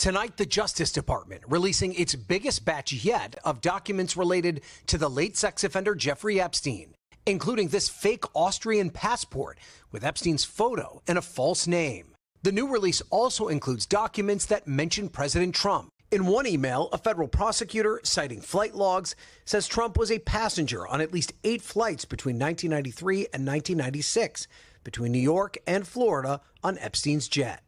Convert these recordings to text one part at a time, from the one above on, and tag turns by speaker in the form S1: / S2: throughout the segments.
S1: Tonight, the Justice Department releasing its biggest batch yet of documents related to the late sex offender Jeffrey Epstein, including this fake Austrian passport with Epstein's photo and a false name. The new release also includes documents that mention President Trump. In one email, a federal prosecutor, citing flight logs, says Trump was a passenger on at least 8 flights between 1993 and 1996, between New York and Florida on Epstein's jet.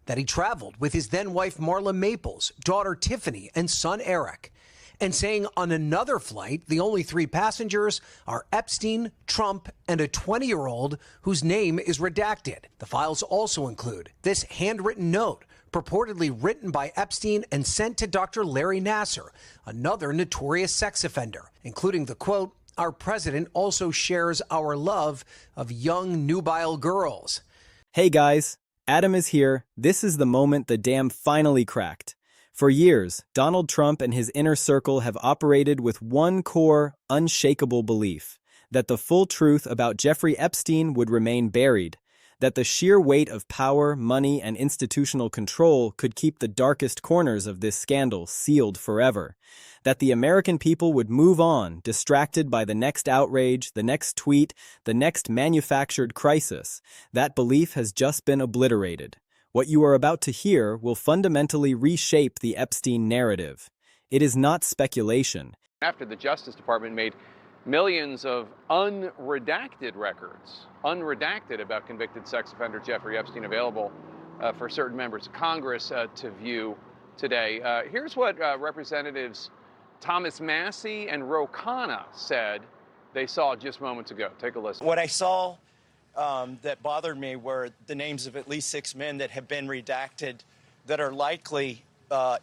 S1: That he traveled with his then-wife Marla Maples, daughter Tiffany, and son Eric. And saying on another flight, the only 3 passengers are Epstein, Trump, and a 20-year-old whose name is redacted. The files also include this handwritten note, purportedly written by Epstein and sent to Dr. Larry Nassar, another notorious sex offender, including the quote, "Our president also shares our love of young nubile girls."
S2: Hey guys, Adam is here. This is the moment the dam finally cracked. For years, Donald Trump and his inner circle have operated with one core, unshakable belief: that the full truth about Jeffrey Epstein would remain buried, that the sheer weight of power, money, and institutional control could keep the darkest corners of this scandal sealed forever, that the American people would move on, distracted by the next outrage, the next tweet, the next manufactured crisis. That belief has just been obliterated. What you are about to hear will fundamentally reshape the Epstein narrative. It is not speculation.
S3: After the Justice Department made millions of unredacted records, unredacted about convicted sex offender Jeffrey Epstein, available for certain members of Congress to view today. Here's what Representatives Thomas Massey and Ro Khanna said they saw just moments ago. Take a listen.
S4: What I saw that bothered me were the names of at least 6 men that have been redacted that are likely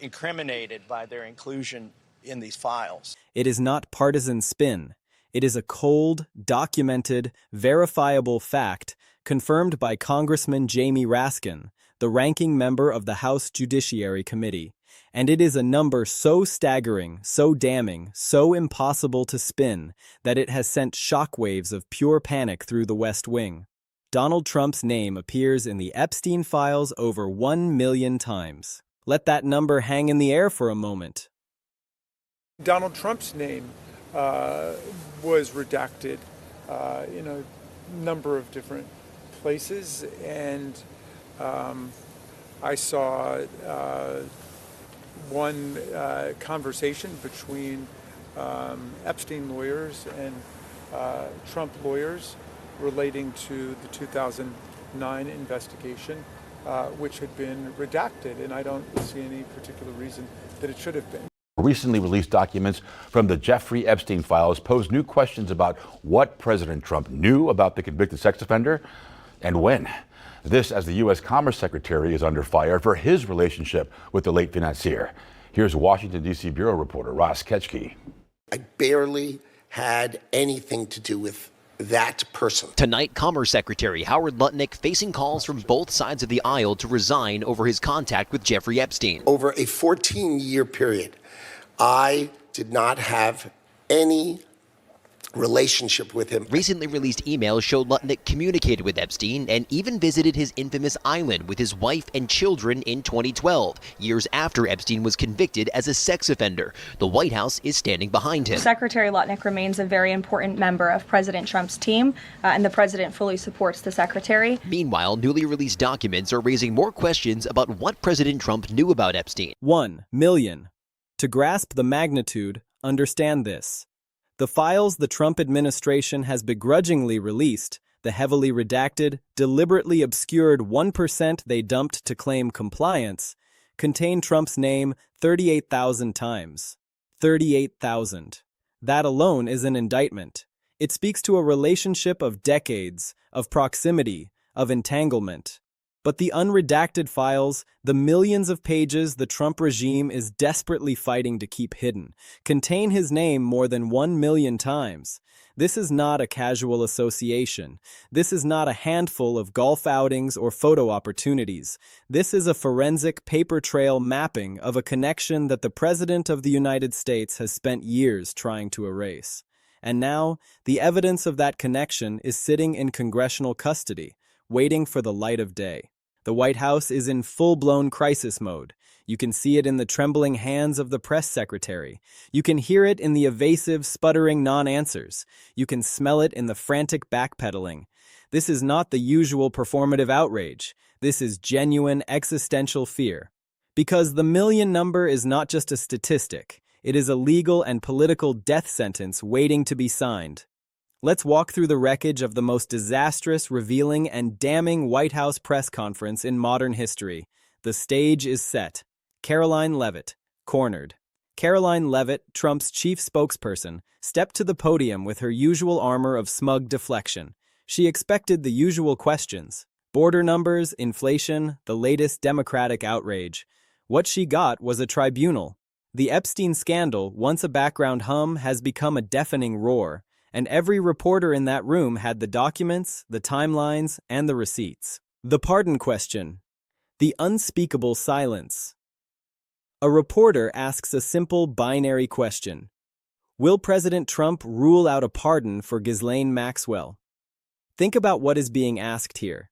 S4: incriminated by their inclusion in these files.
S2: It is not partisan spin. It is a cold, documented, verifiable fact confirmed by Congressman Jamie Raskin, the ranking member of the House Judiciary Committee. And it is a number so staggering, so damning, so impossible to spin that it has sent shockwaves of pure panic through the West Wing. Donald Trump's name appears in the Epstein files over 1 million times. Let that number hang in the air for a moment.
S5: Donald Trump's name was redacted in a number of different places, and I saw one conversation between Epstein lawyers and Trump lawyers relating to the 2009 investigation, which had been redacted, and I don't see any particular reason that it should have been.
S6: Recently released documents from the Jeffrey Epstein files pose new questions about what President Trump knew about the convicted sex offender and when. This as the U.S. Commerce Secretary is under fire for his relationship with the late financier. Here's Washington, D.C. Bureau reporter Ross Ketchke.
S7: I barely had anything to do with that person.
S8: Tonight, Commerce Secretary Howard Lutnik facing calls from both sides of the aisle to resign over his contact with Jeffrey Epstein.
S7: Over a 14-year period, I did not have any relationship with him.
S8: Recently released emails showed Lutnik communicated with Epstein and even visited his infamous island with his wife and children in 2012, years after Epstein was convicted as a sex offender. The White House is standing behind him.
S9: Secretary Lutnik remains a very important member of President Trump's team, and the president fully supports the secretary.
S8: Meanwhile, newly released documents are raising more questions about what President Trump knew about Epstein.
S2: 1 million. To grasp the magnitude, understand this. The files the Trump administration has begrudgingly released, the heavily redacted, deliberately obscured 1% they dumped to claim compliance, contain Trump's name 38,000 times. 38,000. That alone is an indictment. It speaks to a relationship of decades, of proximity, of entanglement. But the unredacted files, the millions of pages the Trump regime is desperately fighting to keep hidden, contain his name more than 1 million times. This is not a casual association. This is not a handful of golf outings or photo opportunities. This is a forensic paper trail mapping of a connection that the President of the United States has spent years trying to erase. And now, the evidence of that connection is sitting in congressional custody, waiting for the light of day. The White House is in full-blown crisis mode. You can see it in the trembling hands of the press secretary. You can hear it in the evasive, sputtering non-answers. You can smell it in the frantic backpedaling. This is not the usual performative outrage. This is genuine existential fear. Because the million number is not just a statistic. It is a legal and political death sentence waiting to be signed. Let's walk through the wreckage of the most disastrous, revealing, and damning White House press conference in modern history. The stage is set. Caroline Levitt, cornered. Caroline Levitt, Trump's chief spokesperson, stepped to the podium with her usual armor of smug deflection. She expected the usual questions. Border numbers, inflation, the latest Democratic outrage. What she got was a tribunal. The Epstein scandal, once a background hum, has become a deafening roar, and every reporter in that room had the documents, the timelines, and the receipts. The pardon question. The unspeakable silence. A reporter asks a simple binary question. Will President Trump rule out a pardon for Ghislaine Maxwell? Think about what is being asked here.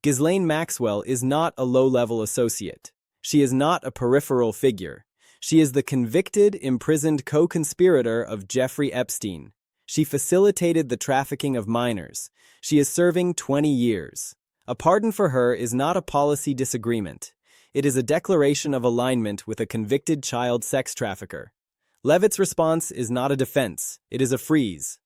S2: Ghislaine Maxwell is not a low-level associate. She is not a peripheral figure. She is the convicted, imprisoned co-conspirator of Jeffrey Epstein. She facilitated the trafficking of minors. She is serving 20 years. A pardon for her is not a policy disagreement. It is a declaration of alignment with a convicted child sex trafficker. Levitt's response is not a defense. It is a freeze.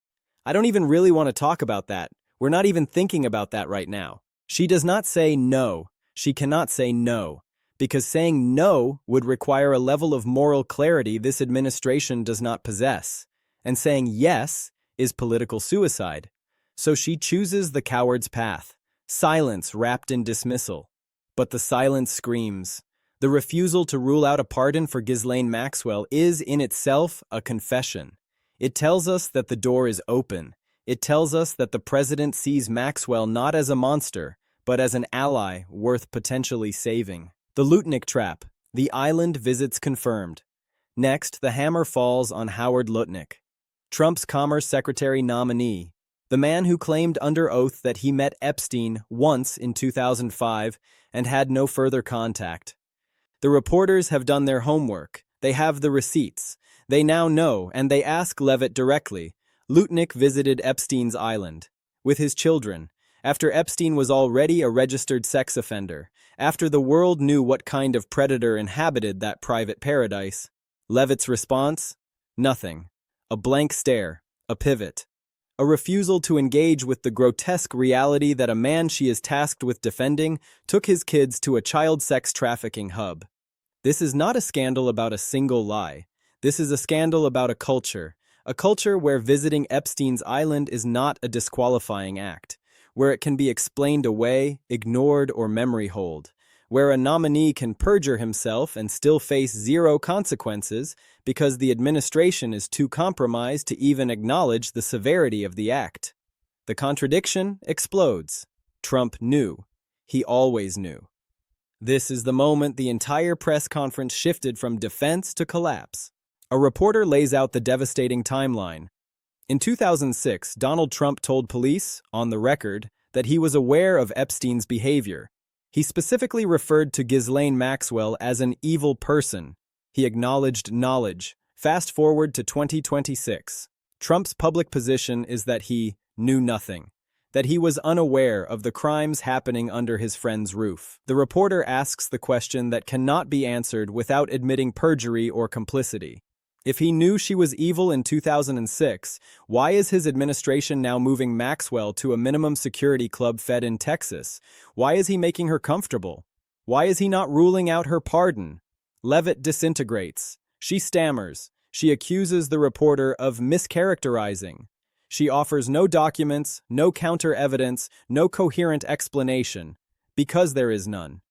S2: I don't even really want to talk about that. We're not even thinking about that right now. She does not say no. She cannot say no. Because saying no would require a level of moral clarity this administration does not possess. And saying yes is political suicide. So she chooses the coward's path. Silence wrapped in dismissal. But the silence screams. The refusal to rule out a pardon for Ghislaine Maxwell is in itself a confession. It tells us that the door is open. It tells us that the president sees Maxwell not as a monster, but as an ally worth potentially saving. The Lutnik trap. The island visits confirmed. Next, the hammer falls on Howard Lutnik, Trump's Commerce Secretary nominee, the man who claimed under oath that he met Epstein once in 2005 and had no further contact. The reporters have done their homework. They have the receipts. They now know, and they ask Levitt directly. Lutnik visited Epstein's island with his children, after Epstein was already a registered sex offender, after the world knew what kind of predator inhabited that private paradise. Levitt's response? Nothing. A blank stare, a pivot, a refusal to engage with the grotesque reality that a man she is tasked with defending took his kids to a child sex trafficking hub. This is not a scandal about a single lie. This is a scandal about a culture where visiting Epstein's island is not a disqualifying act, where it can be explained away, ignored, or memory holed, where a nominee can perjure himself and still face zero consequences because the administration is too compromised to even acknowledge the severity of the act. The contradiction explodes. Trump knew. He always knew. This is the moment the entire press conference shifted from defense to collapse. A reporter lays out the devastating timeline. In 2006, Donald Trump told police, on the record, that he was aware of Epstein's behavior. He specifically referred to Ghislaine Maxwell as an evil person. He acknowledged knowledge. Fast forward to 2026. Trump's public position is that he knew nothing, that he was unaware of the crimes happening under his friend's roof. The reporter asks the question that cannot be answered without admitting perjury or complicity. If he knew she was evil in 2006, why is his administration now moving Maxwell to a minimum security club fed in Texas? Why is he making her comfortable? Why is he not ruling out her pardon? Levitt disintegrates. She stammers. She accuses the reporter of mischaracterizing. She offers no documents, no counter-evidence, no coherent explanation, because there is none.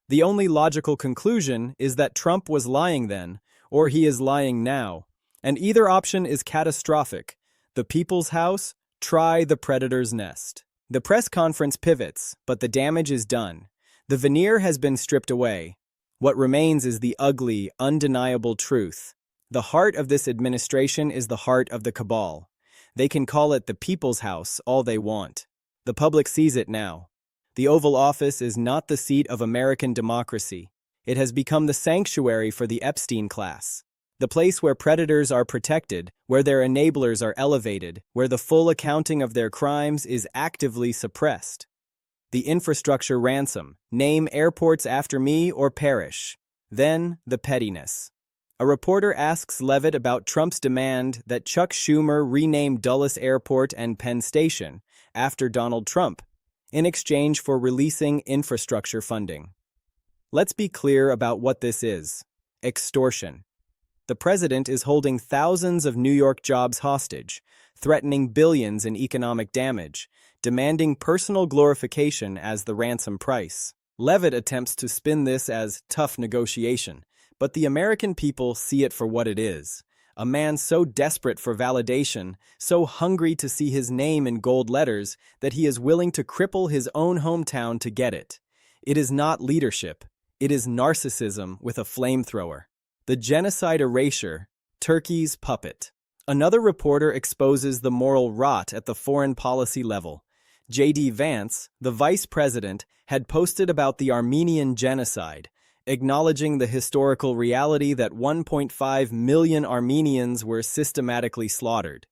S2: The only logical conclusion is that Trump was lying then, or he is lying now, and either option is catastrophic. The people's house, try the predator's nest. The press conference pivots, but the damage is done. The veneer has been stripped away. What remains is the ugly, undeniable truth. The heart of this administration is the heart of the cabal. They can call it the people's house all they want. The public sees it now. The Oval Office is not the seat of American democracy. It has become the sanctuary for the Epstein class. The place where predators are protected, where their enablers are elevated, where the full accounting of their crimes is actively suppressed. The infrastructure ransom. Name airports after me or perish. Then, the pettiness. A reporter asks Levitt about Trump's demand that Chuck Schumer rename Dulles Airport and Penn Station after Donald Trump, in exchange for releasing infrastructure funding. Let's be clear about what this is. Extortion. The president is holding thousands of New York jobs hostage, threatening billions in economic damage, demanding personal glorification as the ransom price. Levitt attempts to spin this as tough negotiation, but the American people see it for what it is. A man so desperate for validation, so hungry to see his name in gold letters, that he is willing to cripple his own hometown to get it. It is not leadership. It is narcissism with a flamethrower. The genocide erasure, Turkey's puppet. Another reporter exposes the moral rot at the foreign policy level. J.D. Vance, the vice president, had posted about the Armenian genocide, acknowledging the historical reality that 1.5 million Armenians were systematically slaughtered.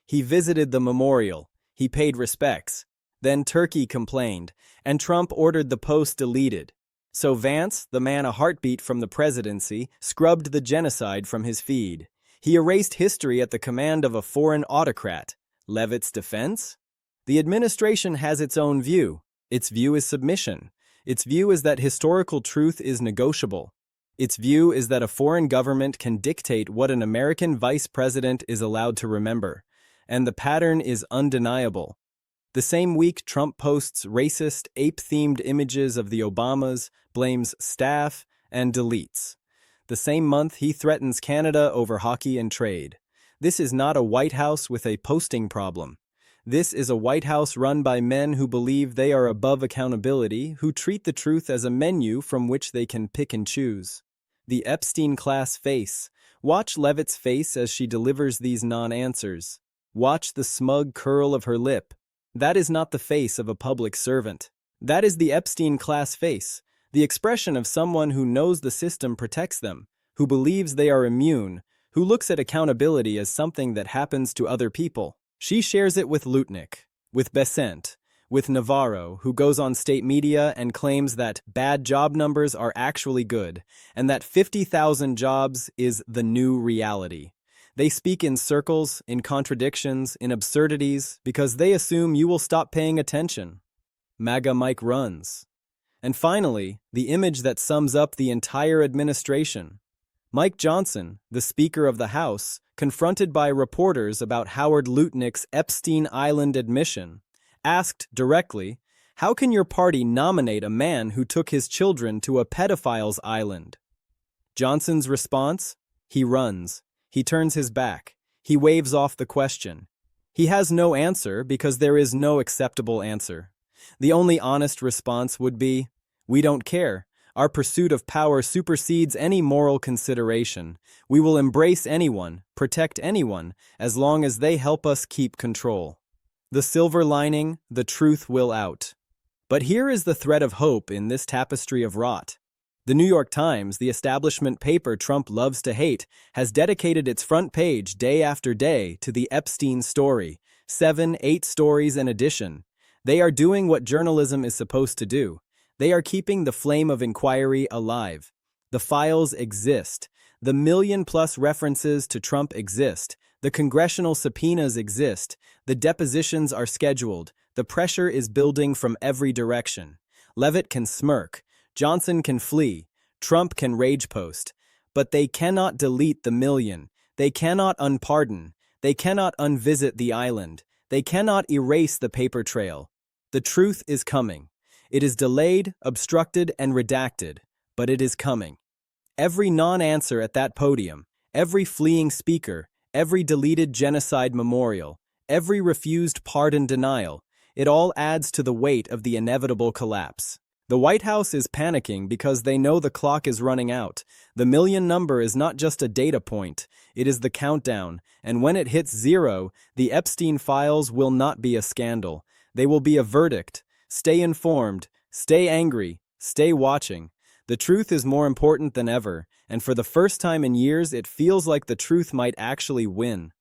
S2: He visited the memorial. He paid respects. Then Turkey complained, and Trump ordered the post deleted. So Vance, the man a heartbeat from the presidency, scrubbed the genocide from his feed. He erased history at the command of a foreign autocrat. Levitt's defense? The administration has its own view. Its view is submission. Its view is that historical truth is negotiable. Its view is that a foreign government can dictate what an American vice president is allowed to remember. And the pattern is undeniable. The same week Trump posts racist, ape-themed images of the Obamas, blames staff, and deletes. The same month he threatens Canada over hockey and trade. This is not a White House with a posting problem. This is a White House run by men who believe they are above accountability, who treat the truth as a menu from which they can pick and choose. The Epstein class face. Watch Levitt's face as she delivers these non-answers. Watch the smug curl of her lip. That is not the face of a public servant. That is the Epstein class face, the expression of someone who knows the system protects them, who believes they are immune, who looks at accountability as something that happens to other people. She shares it with Lutnik, with Besant, with Navarro, who goes on state media and claims that bad job numbers are actually good, and that 50,000 jobs is the new reality. They speak in circles, in contradictions, in absurdities, because they assume you will stop paying attention. MAGA Mike runs. And finally, the image that sums up the entire administration. Mike Johnson, the Speaker of the House, confronted by reporters about Howard Lutnik's Epstein Island admission, asked directly, "How can your party nominate a man who took his children to a pedophile's island?" Johnson's response? He runs. He turns his back. He waves off the question. He has no answer because there is no acceptable answer. The only honest response would be, "We don't care. Our pursuit of power supersedes any moral consideration. We will embrace anyone, protect anyone, as long as they help us keep control." The silver lining, the truth will out. But here is the thread of hope in this tapestry of rot. The New York Times, the establishment paper Trump loves to hate, has dedicated its front page day after day to the Epstein story, 7, 8 stories in addition. They are doing what journalism is supposed to do. They are keeping the flame of inquiry alive. The files exist. The million-plus references to Trump exist. The congressional subpoenas exist. The depositions are scheduled. The pressure is building from every direction. Levitt can smirk. Johnson can flee. Trump can rage post. But they cannot delete the million. They cannot unpardon. They cannot unvisit the island. They cannot erase the paper trail. The truth is coming. It is delayed, obstructed, and redacted, but it is coming. Every non-answer at that podium, every fleeing speaker, every deleted genocide memorial, every refused pardon denial, it all adds to the weight of the inevitable collapse. The White House is panicking because they know the clock is running out. The million number is not just a data point, it is the countdown, and when it hits 0, the Epstein files will not be a scandal. They will be a verdict. Stay informed, stay angry, stay watching. The truth is more important than ever, and for the first time in years, it feels like the truth might actually win.